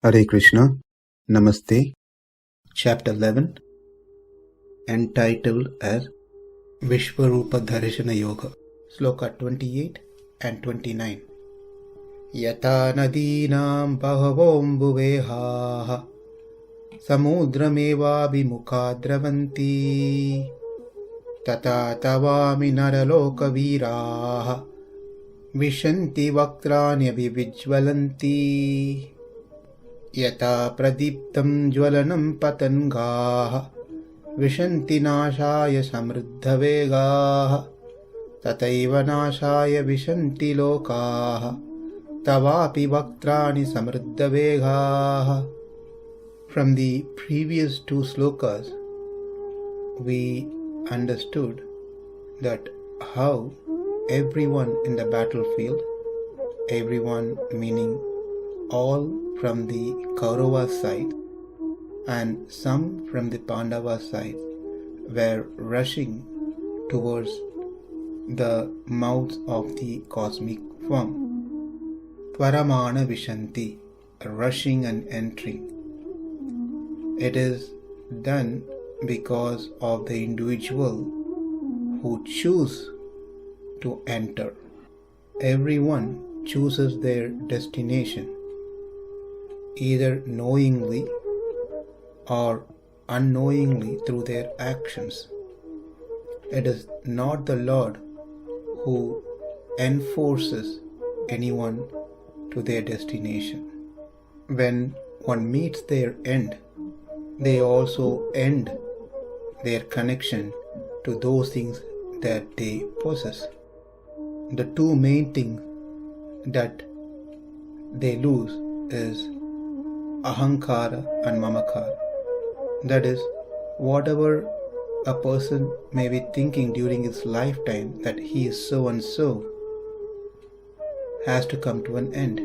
Hare Krishna, Namaste. Chapter 11, entitled as Vishwarupa Dharshana Yoga. Sloka 28 and 29. Yathā nadīnāṁ bahavo mbu-vegāḥ samudram evābhimukhā dravanti tathā tavāmī nara-loka-vīrā viśanti vaktrāṇi abhivijvalanti yathā pradīptaṁ jvalanaṁ pataṅgā viśanti nāśāya samṛddha-vegāḥ tathaiva nāśāya viśanti lokās tavāpi vaktrāṇi samṛddha-vegāḥ. From the previous two slokas, we understood that how everyone in the battlefield, everyone meaning all from the Kaurava side and some from the Pandava side, were rushing towards the mouths of the cosmic form. viśanti, rushing and entering. It is done because of the individual who choose to enter. Everyone chooses their destination, either knowingly or unknowingly through their actions. It is not the Lord who enforces anyone to their destination. When one meets their end, they also end their connection to those things that they possess. The two main things that they lose is ahankara and mamakara. That is, whatever a person may be thinking during his lifetime that he is so and so has to come to an end.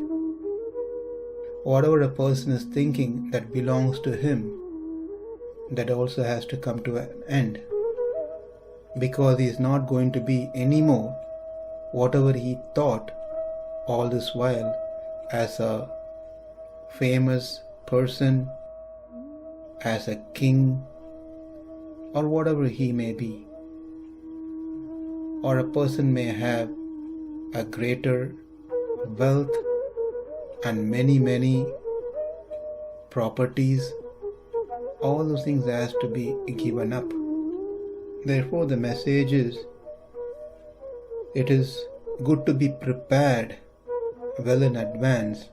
Whatever a person is thinking that belongs to him, that also has to come to an end, because he is not going to be anymore whatever he thought all this while as a famous person, as a king, or whatever he may be. Or a person may have a greater wealth and many properties. All those things has to be given up. Therefore the message is, it is good to be prepared well in advance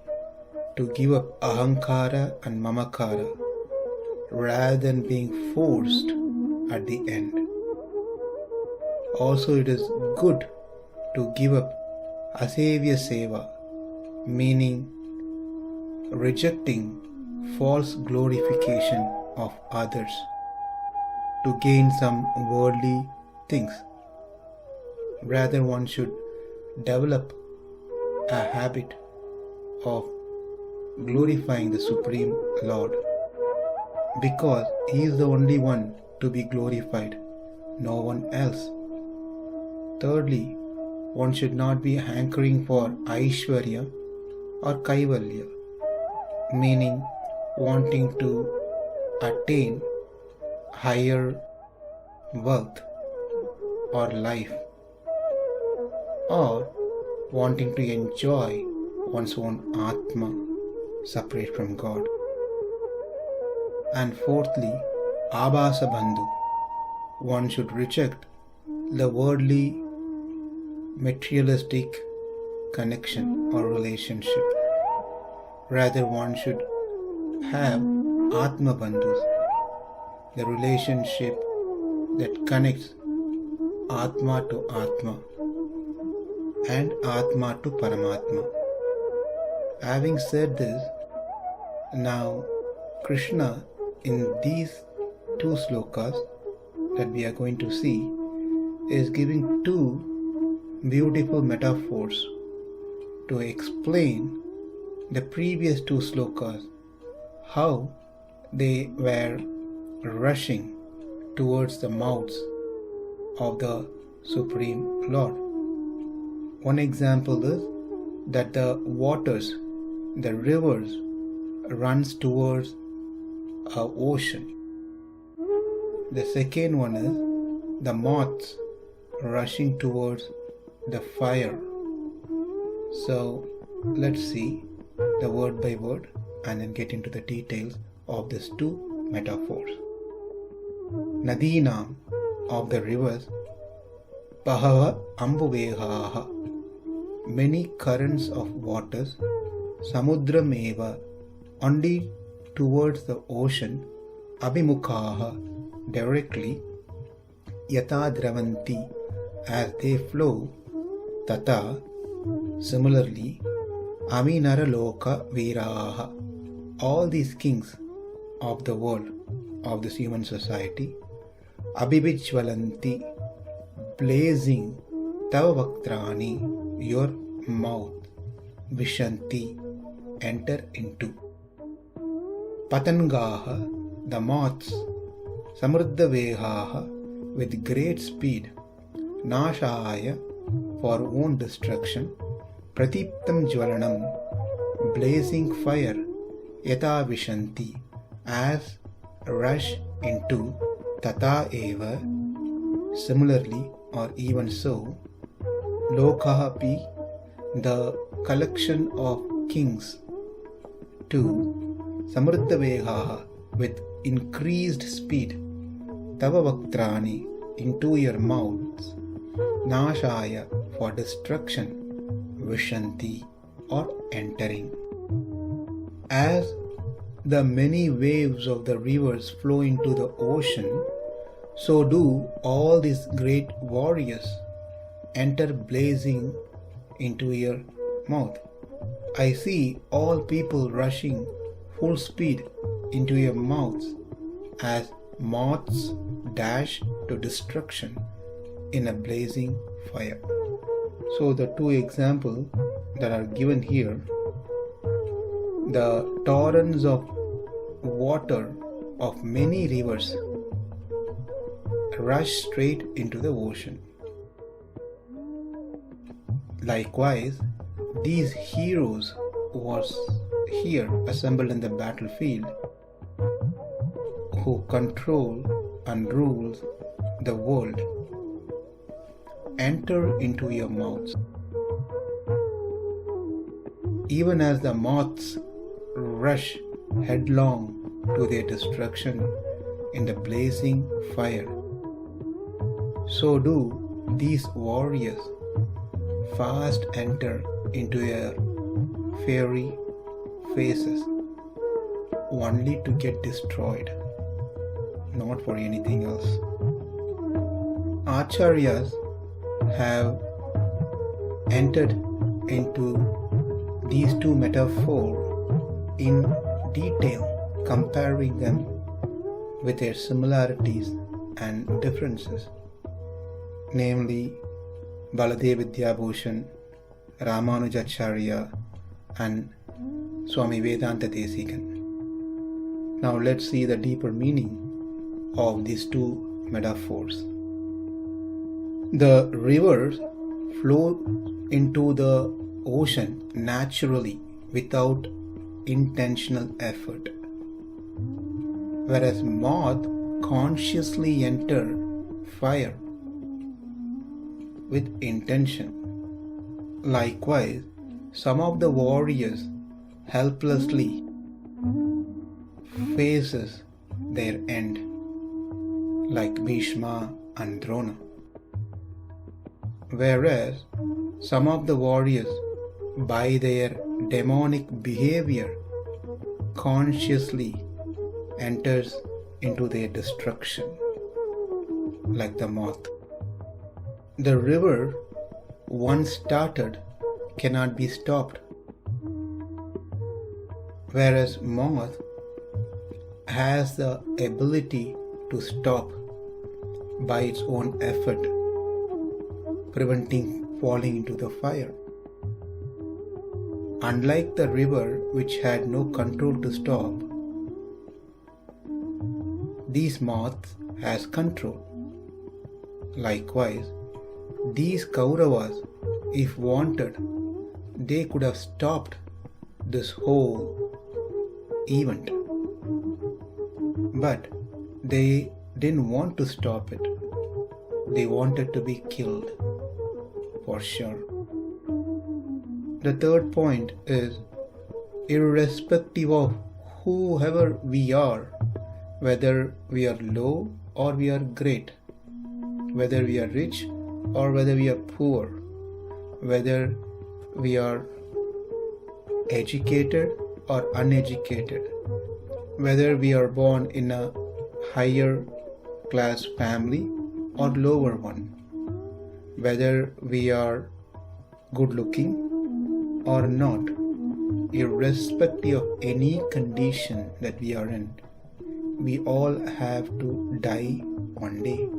to give up ahankara and mamakara rather than being forced at the end. Also it is good to give up asevya seva, meaning rejecting false glorification of others to gain some worldly things. Rather, one should develop a habit of glorifying the Supreme Lord, because He is the only one to be glorified, no one else. Thirdly, one should not be hankering for aishwarya or kaivalya, meaning wanting to attain higher wealth or life, or wanting to enjoy one's own atma separate from God. And fourthly, abhasa bandhu, one should reject the worldly materialistic connection or relationship. Rather, one should have atma bandhus, the relationship that connects atma to atma and atma to paramatma. Having said this, now Krishna in these two slokas that we are going to see is giving two beautiful metaphors to explain the previous two slokas, how they were rushing towards the mouths of the Supreme Lord. One example is that the waters, the rivers runs towards an ocean. The second one is the moths rushing towards the fire. So let's see the word by word and then get into the details of these two metaphors. Nadīnāṁ, of the rivers, bahavo mbu-vegāḥ, many currents of waters, samudram, only towards the ocean, abhivijvalanti, directly, yathā dravanti, as they flow, tathā, similarly, nara-loka-vīrā, all these kings of the world, of this human society, abhivijvalanti, blazing, vaktrāṇi, your mouth, viśanti, enter into. Pataṅgā, the moths, samṛddha-vegāḥ, with great speed, nāśāya, for own destruction, pradīptaṁ jvalanaṁ, blazing fire, yathā viśanti, as rush into, tathaiva, similarly or even so, lokās, the collection of kings, to samṛddha-vegāḥ, with increased speed, vaktrāṇi, into your mouths, nāśāya, for destruction, viśanti, or entering. As the many waves of the rivers flow into the ocean, so do all these great warriors enter blazing into your mouth. I see all people rushing full speed into your mouths as moths dash to destruction in a blazing fire. So the two examples that are given here, the torrents of water of many rivers rush straight into the ocean. Likewise, these heroes was here assembled in the battlefield, who control and rules the world, enter into your mouths. Even as the moths rush headlong to their destruction in the blazing fire, so do these warriors fast enter into your fiery faces, only to get destroyed, not for anything else. Acharyas have entered into these two metaphors in detail, comparing them with their similarities and differences, namely Baladeva Vidyabhushan, Ramanujacharya, and Swami Vedanta Desikan. Now let's see the deeper meaning of these two metaphors. The rivers flow into the ocean naturally without intentional effort, whereas moths consciously enter fire with intention. Likewise, some of the warriors helplessly faces their end, like Bhishma and Drona, whereas some of the warriors, by their demonic behavior, consciously enters into their destruction, like the moth. The river, once started, cannot be stopped, whereas moth has the ability to stop by its own effort, preventing falling into the fire. Unlike the river, which had no control to stop, these moths has control. Likewise, these Kauravas, if wanted, they could have stopped this whole event. But they didn't want to stop it. They wanted to be killed, for sure. The third point is, irrespective of whoever we are, whether we are low or we are great, whether we are rich or whether we are poor, whether we are educated or uneducated, whether we are born in a higher class family or lower one, whether we are good looking or not, irrespective of any condition that we are in, we all have to die one day.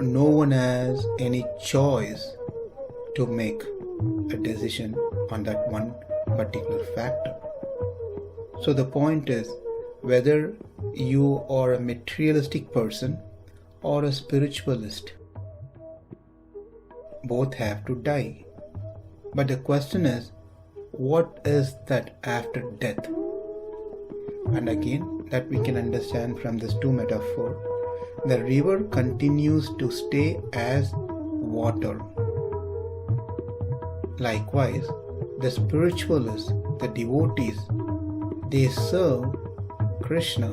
No one has any choice to make a decision on that one particular factor. So the point is, whether you are a materialistic person or a spiritualist, both have to die. But the question is, what is that after death? And again, that we can understand from these two metaphors. The river continues to stay as water. Likewise, the spiritualists, the devotees, they serve Krishna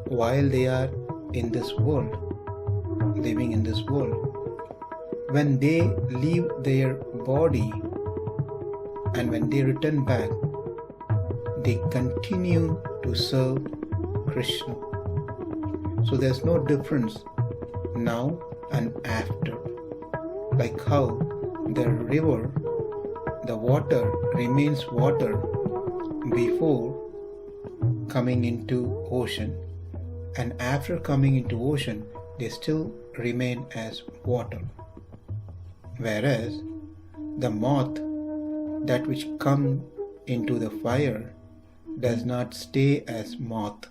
while they are in this world, living in this world. When they leave their body and when they return back, they continue to serve Krishna. So there's no difference now and after. Like how the river, the water remains water before coming into ocean, and after coming into ocean they still remain as water. Whereas the moth, that which comes into the fire, does not stay as moth.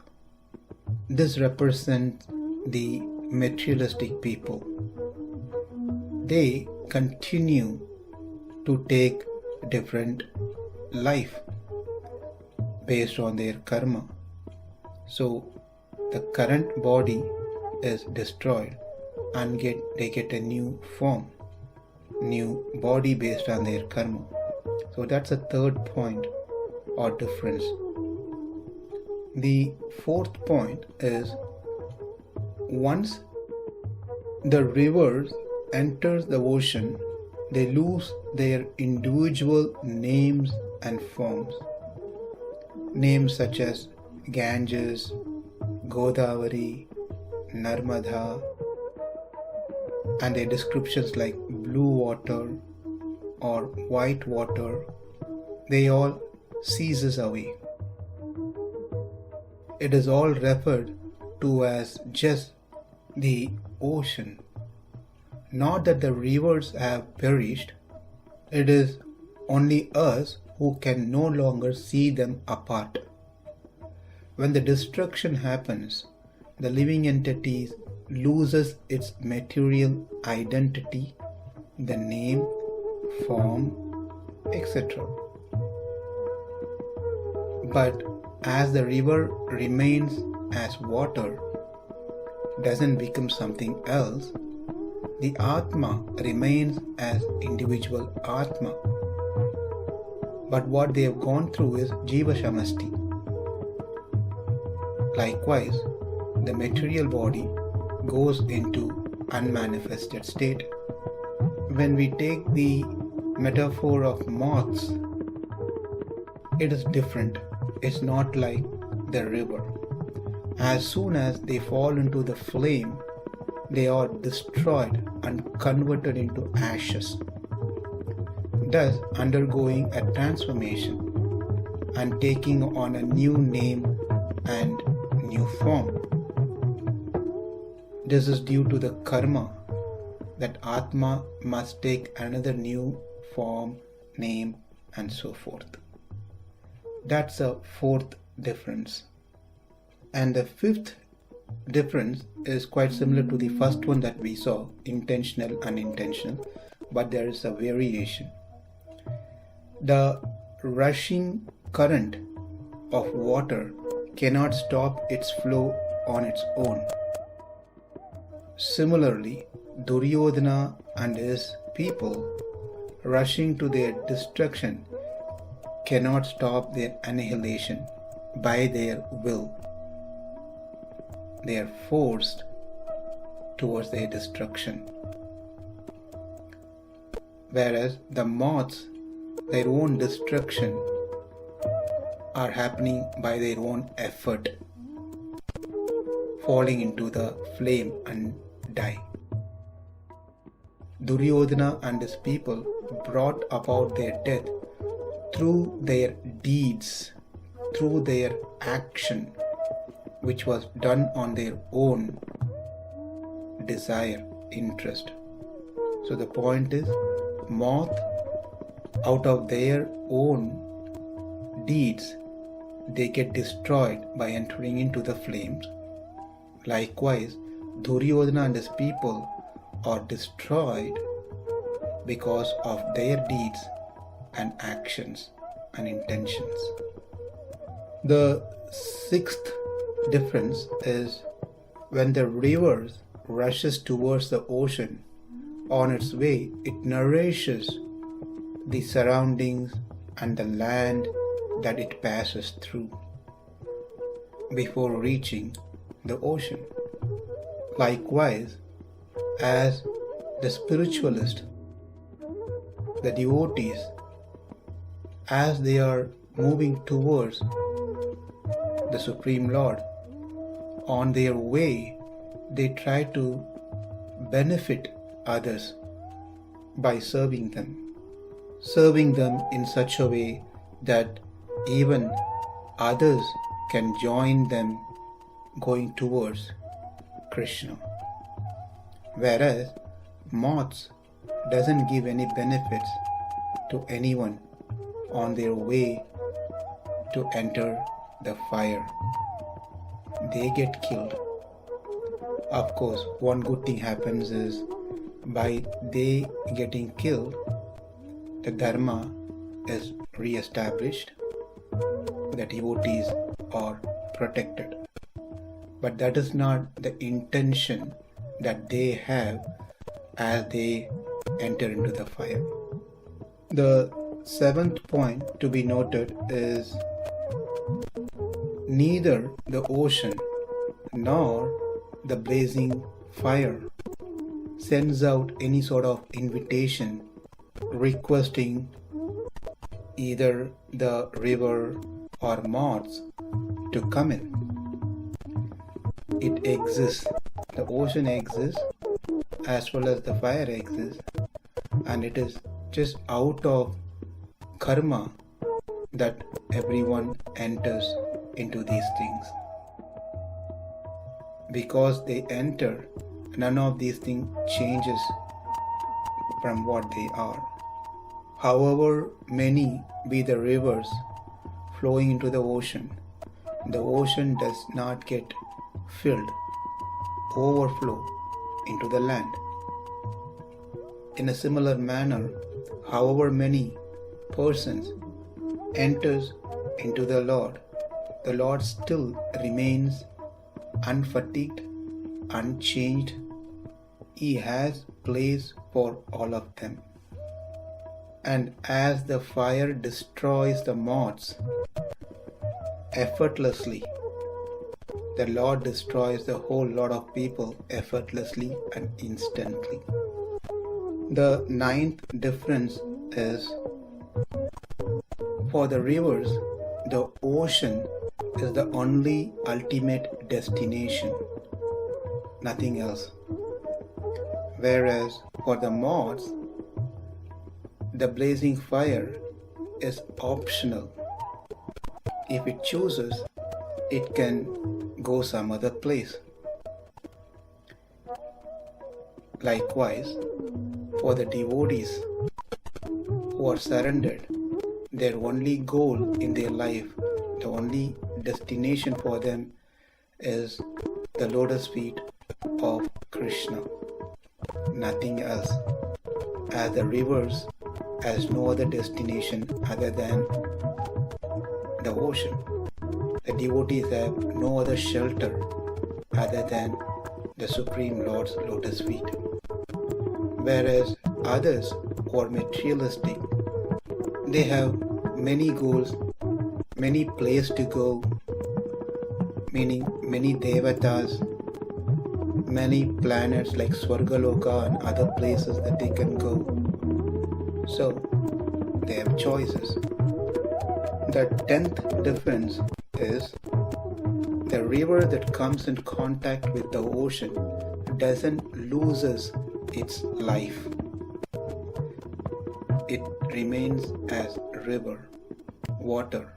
This represents the materialistic people. They continue to take different life based on their karma. So the current body is destroyed and they get a new form, new body based on their karma. So that's a third point or difference. The fourth point is, once the rivers enters the ocean, they lose their individual names and forms. Names such as Ganges, Godavari, Narmada, and their descriptions like blue water or white water, they all ceases away. It is all referred to as just the ocean. Not that the rivers have perished, it is only us who can no longer see them apart. When the destruction happens, the living entity loses its material identity, the name, form, etc. But as the river remains as water, doesn't become something else, the Atma remains as individual Atma. But what they have gone through is Jiva Shamasti. Likewise, the material body goes into unmanifested state. When we take the metaphor of moths, it is different. It's not like the river. As soon as they fall into the flame, they are destroyed and converted into ashes, thus undergoing a transformation and taking on a new name and new form. This is due to the karma that Atma must take another new form, name, and so forth. That's a fourth difference. And the fifth difference is quite similar to the first one that we saw, intentional, unintentional, but there is a variation. The rushing current of water cannot stop its flow on its own. Similarly, Duryodhana and his people rushing to their destruction cannot stop their annihilation by their will. They are forced towards their destruction. Whereas the moths, their own destruction are happening by their own effort, falling into the flame and die. Duryodhana and his people brought about their death through their deeds, through their action, which was done on their own desire, interest. So the point is, moth, out of their own deeds, they get destroyed by entering into the flames. Likewise, Duryodhana and his people are destroyed because of their deeds and actions and intentions. The sixth difference is when the river rushes towards the ocean, on its way it nourishes the surroundings and the land that it passes through before reaching the ocean. Likewise, as the spiritualist, the devotees, as they are moving towards the Supreme Lord, on their way they try to benefit others by serving them in such a way that even others can join them going towards Krishna. Whereas moths doesn't give any benefits to anyone on their way to enter the fire. They get killed. Of course, one good thing happens is by they getting killed, the dharma is re-established, the devotees are protected. But that is not the intention that they have as they enter into the fire. The seventh point to be noted is neither the ocean nor the blazing fire sends out any sort of invitation requesting either the river or moths to come in. It exists. The ocean exists as well as the fire exists, and it is just out of karma that everyone enters into these things. Because they enter, none of these things changes from what they are. However many be the rivers flowing into the ocean does not get filled, overflow into the land. In a similar manner, however many persons enters into the Lord still remains unfatigued, unchanged. He has place for all of them. And as the fire destroys the moths effortlessly, the Lord destroys the whole lot of people effortlessly and instantly. The ninth difference is, for the rivers, the ocean is the only ultimate destination, nothing else. Whereas for the moths, the blazing fire is optional. If it chooses, it can go some other place. Likewise, for the devotees who are surrendered, their only goal in their life, the only destination for them is the lotus feet of Krishna, nothing else. As the rivers has no other destination other than the ocean. the devotees have no other shelter other than the Supreme Lord's lotus feet. Whereas others who are materialistic, they have many goals, many places to go, meaning many devatas, many planets like Loka and other places that they can go. So they have choices. The 10th difference is the river that comes in contact with the ocean doesn't loses its life. It remains as river, water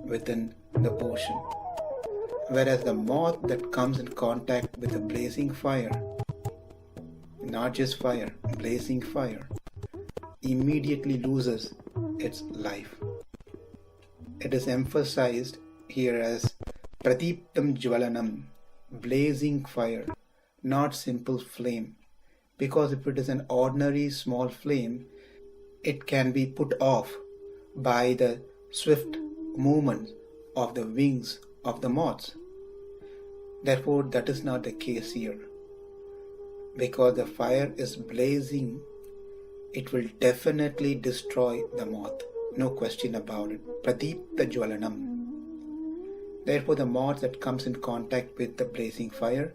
within the ocean. Whereas the moth that comes in contact with a blazing fire, not just fire, blazing fire, immediately loses its life. It is emphasized here as pradīptaṁ jvalanaṁ, blazing fire, not simple flame. Because if it is an ordinary small flame, it can be put off by the swift movement of the wings of the moths. Therefore, that is not the case here. Because the fire is blazing, it will definitely destroy the moth. No question about it. Pradīptaṁ jvalanaṁ. Therefore, the moth that comes in contact with the blazing fire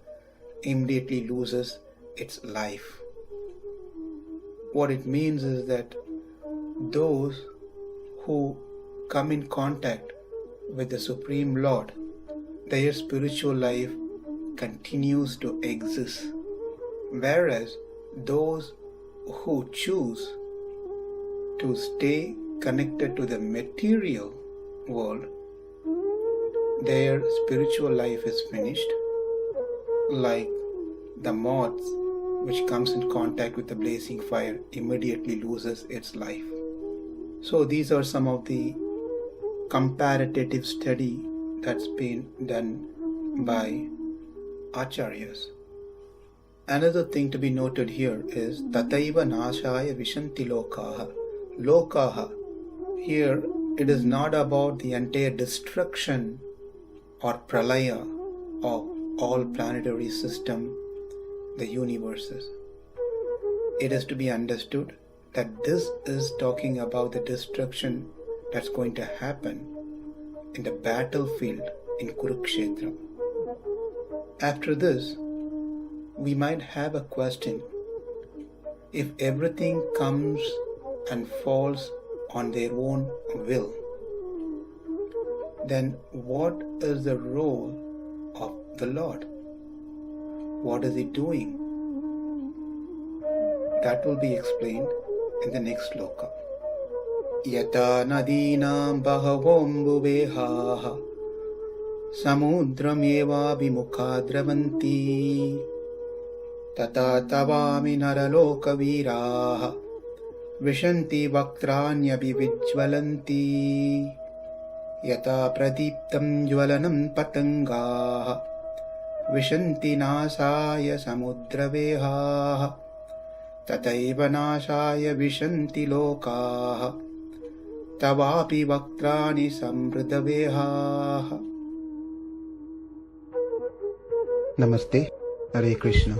immediately loses its life. What it means is that those who come in contact with the Supreme Lord, their spiritual life continues to exist. Whereas those who choose to stay connected to the material world, their spiritual life is finished, like the moth which comes in contact with the blazing fire immediately loses its life. So these are some of the comparative study that's been done by acharyas. Another thing to be noted here is tathaiva nāśāya viśanti lokās. Lokās. Here it is not about the entire destruction or pralaya of all planetary system, the universes. It is to be understood that this is talking about the destruction that's going to happen in the battlefield in Kurukshetra. After this, we might have a question. If everything comes and falls on their own will, then what is the role of the Lord? What is He doing? That will be explained in the next sloka. Yathā nadīnāṁ bahavo mbu-vegāḥ samudram evābhimukhā dravanti tathā tavāmī nara-loka-vīrā viśanti vaktrāṇi abhivijvalanti yathā pradīptaṁ jvalanaṁ pataṅgā viśanti nāśāya samudra-vegāḥ tathaiva nāśāya viśanti lokās tavāpi vaktrāṇi samṛddha-vegāḥ. Namaste. Hare Krishna.